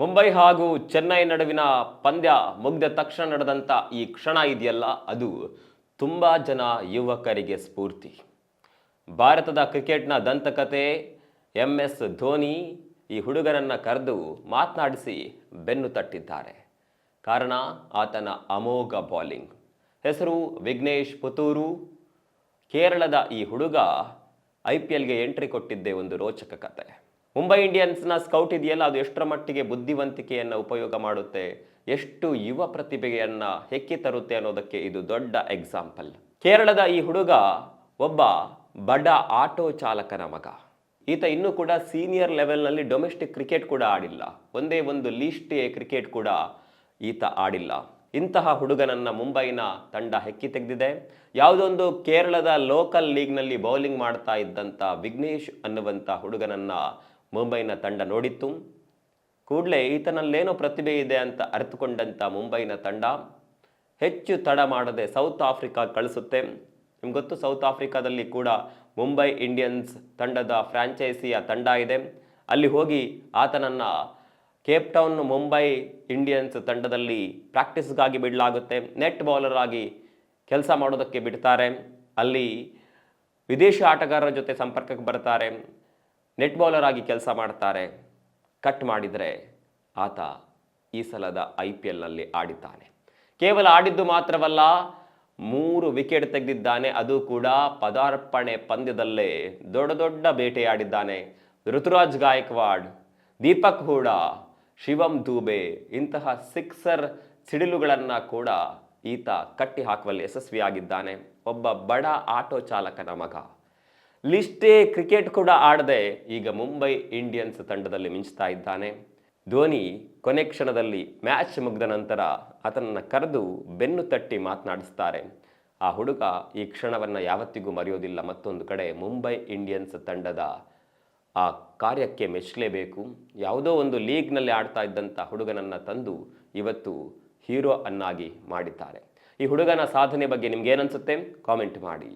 ಮುಂಬೈ ಹಾಗೂ ಚೆನ್ನೈ ನಡುವಿನ ಪಂದ್ಯ ಮುಗಿದ ತಕ್ಷಣ ನಡೆದಂಥ ಈ ಕ್ಷಣ ಇದೆಯಲ್ಲ ಅದು ತುಂಬ ಜನ ಯುವಕರಿಗೆ ಸ್ಫೂರ್ತಿ. ಭಾರತದ ಕ್ರಿಕೆಟ್ನ ದಂತಕತೆ MS ಧೋನಿ ಈ ಹುಡುಗರನ್ನು ಕರೆದು ಮಾತನಾಡಿಸಿ ಬೆನ್ನು ತಟ್ಟಿದ್ದಾರೆ. ಕಾರಣ ಆತನ ಅಮೋಘ ಬೌಲಿಂಗ್. ಹೆಸರು ವಿಘ್ನೇಶ್ ಪುತ್ತೂರು. ಕೇರಳದ ಈ ಹುಡುಗ IPLಗೆ ಎಂಟ್ರಿ ಕೊಟ್ಟಿದ್ದೇ ಒಂದು ರೋಚಕ ಕತೆ. ಮುಂಬೈ ಇಂಡಿಯನ್ಸ್ನ ಸ್ಕೌಟ್ ಇದೆಯಲ್ಲ ಅದು ಎಷ್ಟರ ಮಟ್ಟಿಗೆ ಬುದ್ಧಿವಂತಿಕೆಯನ್ನು ಉಪಯೋಗ ಮಾಡುತ್ತೆ, ಎಷ್ಟು ಯುವ ಪ್ರತಿಭೆಯನ್ನು ಹೆಕ್ಕಿ ತರುತ್ತೆ ಅನ್ನೋದಕ್ಕೆ ಇದು ದೊಡ್ಡ ಎಕ್ಸಾಂಪಲ್. ಕೇರಳದ ಈ ಹುಡುಗ ಒಬ್ಬ ಬಡ ಆಟೋ ಚಾಲಕನ ಮಗ. ಈತ ಇನ್ನೂ ಕೂಡ ಸೀನಿಯರ್ ಲೆವೆಲ್ನಲ್ಲಿ ಡೊಮೆಸ್ಟಿಕ್ ಕ್ರಿಕೆಟ್ ಕೂಡ ಆಡಿಲ್ಲ, ಒಂದೇ ಒಂದು ಲೀಸ್ಟ್ ಎ ಕ್ರಿಕೆಟ್ ಕೂಡ ಈತ ಆಡಿಲ್ಲ. ಇಂತಹ ಹುಡುಗನನ್ನ ಮುಂಬೈನ ತಂಡ ಹೆಕ್ಕಿ ತೆಗೆದಿದೆ. ಯಾವುದೊಂದು ಕೇರಳದ ಲೋಕಲ್ ಲೀಗ್ನಲ್ಲಿ ಬೌಲಿಂಗ್ ಮಾಡ್ತಾ ಇದ್ದಂಥ ವಿಘ್ನೇಶ್ ಅನ್ನುವಂಥ ಹುಡುಗನನ್ನ ಮುಂಬೈನ ತಂಡ ನೋಡಿತ್ತು. ಕೂಡಲೇ ಈತನಲ್ಲೇನೋ ಪ್ರತಿಭೆ ಇದೆ ಅಂತ ಅರಿತುಕೊಂಡಂಥ ಮುಂಬೈನ ತಂಡ ಹೆಚ್ಚು ತಡ ಮಾಡದೆ ಸೌತ್ ಆಫ್ರಿಕಾ ಕಳಿಸುತ್ತೆ. ನಿಮ್ಗೆ ಗೊತ್ತು, ಸೌತ್ ಆಫ್ರಿಕಾದಲ್ಲಿ ಕೂಡ ಮುಂಬೈ ಇಂಡಿಯನ್ಸ್ ತಂಡದ ಫ್ರಾಂಚೈಸಿಯ ತಂಡ ಇದೆ. ಅಲ್ಲಿ ಹೋಗಿ ಆತನನ್ನು ಕೇಪ್ ಟೌನ್ ಮುಂಬೈ ಇಂಡಿಯನ್ಸ್ ತಂಡದಲ್ಲಿ ಪ್ರಾಕ್ಟೀಸ್ಗಾಗಿ ಬಿಡಲಾಗುತ್ತೆ. ನೆಟ್ ಬೌಲರ್ ಆಗಿ ಕೆಲಸ ಮಾಡೋದಕ್ಕೆ ಬಿಡ್ತಾರೆ. ಅಲ್ಲಿ ವಿದೇಶಿ ಆಟಗಾರರ ಜೊತೆ ಸಂಪರ್ಕಕ್ಕೆ ಬರ್ತಾರೆ, ನೆಟ್ ಬೌಲರ್ ಆಗಿ ಕೆಲಸ ಮಾಡ್ತಾರೆ. ಕಟ್ ಮಾಡಿದರೆ ಆತ ಈ ಸಲದ IPLನಲ್ಲಿ ಆಡಿದ್ದಾನೆ. ಕೇವಲ ಆಡಿದ್ದು ಮಾತ್ರವಲ್ಲ, 3 ವಿಕೆಟ್ ತೆಗೆದಿದ್ದಾನೆ. ಅದು ಕೂಡ ಪದಾರ್ಪಣೆ ಪಂದ್ಯದಲ್ಲೇ ದೊಡ್ಡ ದೊಡ್ಡ ಬೇಟೆಯಾಡಿದ್ದಾನೆ. ಋತುರಾಜ್ ಗಾಯಕ್ವಾಡ್, ದೀಪಕ್ ಹೂಡಾ, ಶಿವಮ್ ದೂಬೆ ಇಂತಹ ಸಿಕ್ಸರ್ ಸಿಡಿಲುಗಳನ್ನು ಕೂಡ ಈತ ಕಟ್ಟಿ ಹಾಕುವಲ್ಲಿ ಯಶಸ್ವಿಯಾಗಿದ್ದಾನೆ. ಒಬ್ಬ ಬಡ ಆಟೋ ಚಾಲಕನ ಮಗ. ಲಿಸ್ಟೇ ಕ್ರಿಕೆಟ್ ಕೂಡ ಆಡದೆ ಈಗ ಮುಂಬೈ ಇಂಡಿಯನ್ಸ್ ತಂಡದಲ್ಲಿ ಮಿಂಚ್ತಾ ಇದ್ದಾನೆ. ಧೋನಿ ಕೊನೆ ಕ್ಷಣದಲ್ಲಿ ಮ್ಯಾಚ್ ಮುಗಿದ ನಂತರ ಆತನನ್ನು ಕರೆದು ಬೆನ್ನು ತಟ್ಟಿ ಮಾತನಾಡಿಸ್ತಾರೆ. ಆ ಹುಡುಗ ಈ ಕ್ಷಣವನ್ನು ಯಾವತ್ತಿಗೂ ಮರೆಯೋದಿಲ್ಲ. ಮತ್ತೊಂದು ಕಡೆ ಮುಂಬೈ ಇಂಡಿಯನ್ಸ್ ತಂಡದ ಆ ಕಾರ್ಯಕ್ಕೆ ಮೆಚ್ಚಲೇಬೇಕು. ಯಾವುದೋ ಒಂದು ಲೀಗ್ನಲ್ಲಿ ಆಡ್ತಾ ಇದ್ದಂಥ ಹುಡುಗನನ್ನು ತಂದು ಇವತ್ತು ಹೀರೋ ಅನ್ನಾಗಿ ಮಾಡಿದ್ದಾರೆ. ಈ ಹುಡುಗನ ಸಾಧನೆ ಬಗ್ಗೆ ನಿಮ್ಗೇನನ್ಸುತ್ತೆ ಕಾಮೆಂಟ್ ಮಾಡಿ.